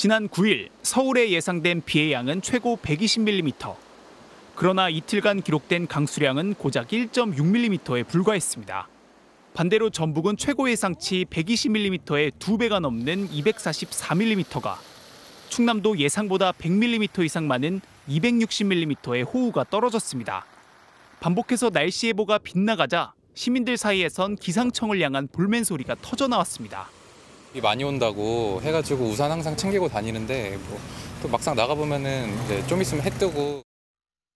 지난 9일 서울에 예상된 비의 양은 최고 120mm. 그러나 이틀간 기록된 강수량은 고작 1.6mm에 불과했습니다. 반대로 전북은 최고 예상치 120mm의 2배가 넘는 244mm가, 충남도 예상보다 100mm 이상 많은 260mm의 호우가 떨어졌습니다. 반복해서 날씨 예보가 빗나가자 시민들 사이에선 기상청을 향한 볼멘 소리가 터져나왔습니다. 비 많이 온다고 해가지고 우산 항상 챙기고 다니는데 또 막상 나가보면은 이제 좀 있으면 해 뜨고.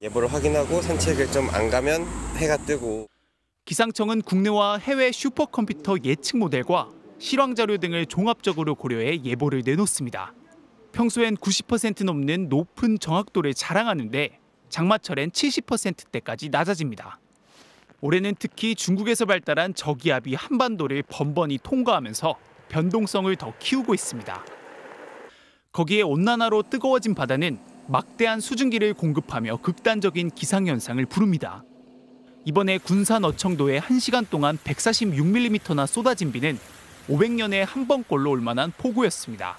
예보를 확인하고 산책을 좀 안 가면 해가 뜨고. 기상청은 국내와 해외 슈퍼컴퓨터 예측 모델과 실황 자료 등을 종합적으로 고려해 예보를 내놓습니다. 평소엔 90% 넘는 높은 정확도를 자랑하는데 장마철엔 70%대까지 낮아집니다. 올해는 특히 중국에서 발달한 저기압이 한반도를 번번이 통과하면서 변동성을 더 키우고 있습니다. 거기에 온난화로 뜨거워진 바다는 막대한 수증기를 공급하며 극단적인 기상현상을 부릅니다. 이번에 군산 어청도에 1시간 동안 146mm나 쏟아진 비는 500년에 한 번꼴로 올 만한 폭우였습니다.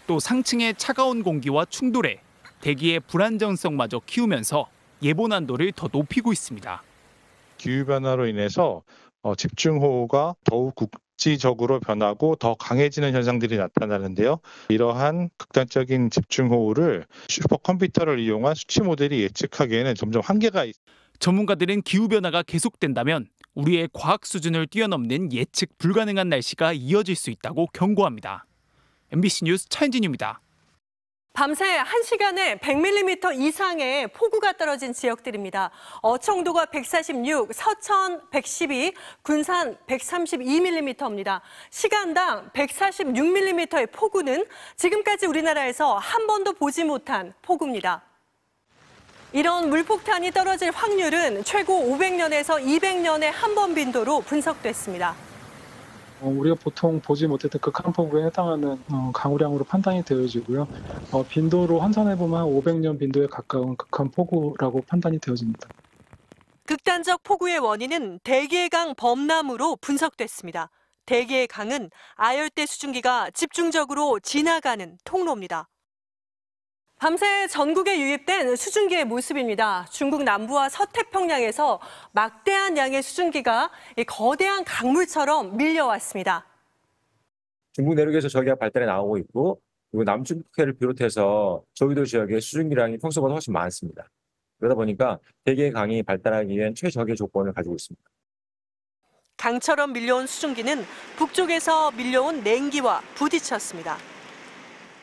또 상층의 차가운 공기와 충돌해 대기의 불안정성마저 키우면서 예보 난도를 더 높이고 있습니다. 기후변화로 인해서 집중호우가 더욱 국지적으로 변하고 더 강해지는 현상들이 나타나는데요. 이러한 극단적인 집중호우를 슈퍼컴퓨터를 이용한 수치 모델이 예측하기에는 점점 한계가 있습니다. 전문가들은 기후변화가 계속된다면 우리의 과학 수준을 뛰어넘는 예측 불가능한 날씨가 이어질 수 있다고 경고합니다. MBC 뉴스 차현진입니다. 밤새 1시간에 100mm 이상의 폭우가 떨어진 지역들입니다. 어청도가 146, 서천 112, 군산 132mm입니다. 시간당 146mm의 폭우는 지금까지 우리나라에서 한 번도 보지 못한 폭우입니다. 이런 물폭탄이 떨어질 확률은 최고 500년에서 200년에 한 번 빈도로 분석됐습니다. 우리가 보통 보지 못했던 극한폭우에 해당하는 강우량으로 판단이 되어지고요. 빈도로 환산해보면 500년 빈도에 가까운 극한폭우라고 판단이 되어집니다. 극단적 폭우의 원인은 대기의 강 범람으로 분석됐습니다. 대기의 강은 아열대 수증기가 집중적으로 지나가는 통로입니다. 밤새 전국에 유입된 수증기의 모습입니다. 중국 남부와 서태평양에서 막대한 양의 수증기가 거대한 강물처럼 밀려왔습니다. 중국 내륙에서 저기압 발달해 나오고 있고, 그리고 남중국해를 비롯해서 저기도 지역에 수증기량이 평소보다 훨씬 많습니다. 그러다 보니까 대기의 강이 발달하기 위한 최적의 조건을 가지고 있습니다. 강처럼 밀려온 수증기는 북쪽에서 밀려온 냉기와 부딪혔습니다.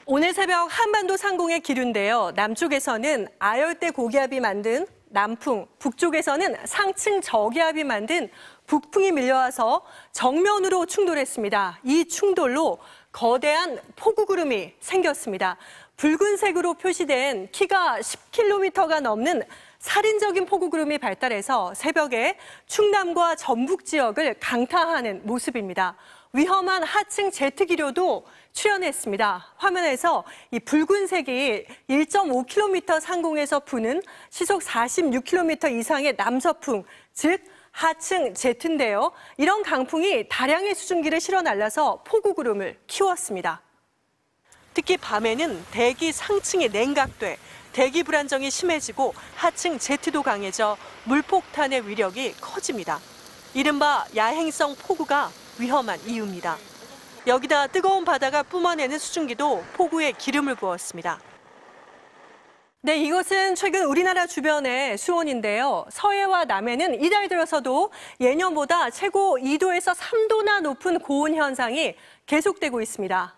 오늘 새벽 한반도 상공의 기류인데요. 남쪽에서는 아열대 고기압이 만든 남풍, 북쪽에서는 상층 저기압이 만든 북풍이 밀려와서 정면으로 충돌했습니다. 이 충돌로 거대한 폭우구름이 생겼습니다. 붉은색으로 표시된 키가 10km가 넘는 살인적인 폭우구름이 발달해서 새벽에 충남과 전북 지역을 강타하는 모습입니다. 위험한 하층 제트기류도 출현했습니다. 화면에서 이 붉은색이 1.5km 상공에서 부는 시속 46km 이상의 남서풍, 즉 하층 제트인데요. 이런 강풍이 다량의 수증기를 실어 날라서 폭우구름을 키웠습니다. 특히 밤에는 대기 상층이 냉각돼 대기 불안정이 심해지고 하층 제트도 강해져 물폭탄의 위력이 커집니다. 이른바 야행성 폭우가 위험한 이유입니다. 여기다 뜨거운 바다가 뿜어내는 수증기도 폭우에 기름을 부었습니다. 네, 이것은 최근 우리나라 주변의 수온인데요. 서해와 남해는 이달 들어서도 예년보다 최고 2도에서 3도나 높은 고온 현상이 계속되고 있습니다.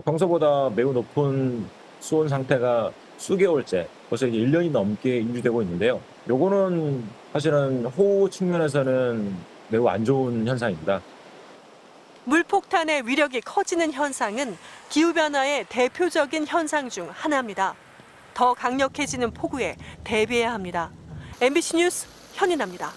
평소보다 매우 높은 수온 상태가 수개월째, 벌써 1년이 넘게 인지되고 있는데요. 요거는 사실은 호우 측면에서는 매우 안 좋은 현상입니다. 물폭탄의 위력이 커지는 현상은 기후변화의 대표적인 현상 중 하나입니다. 더 강력해지는 폭우에 대비해야 합니다. MBC 뉴스 현인아입니다.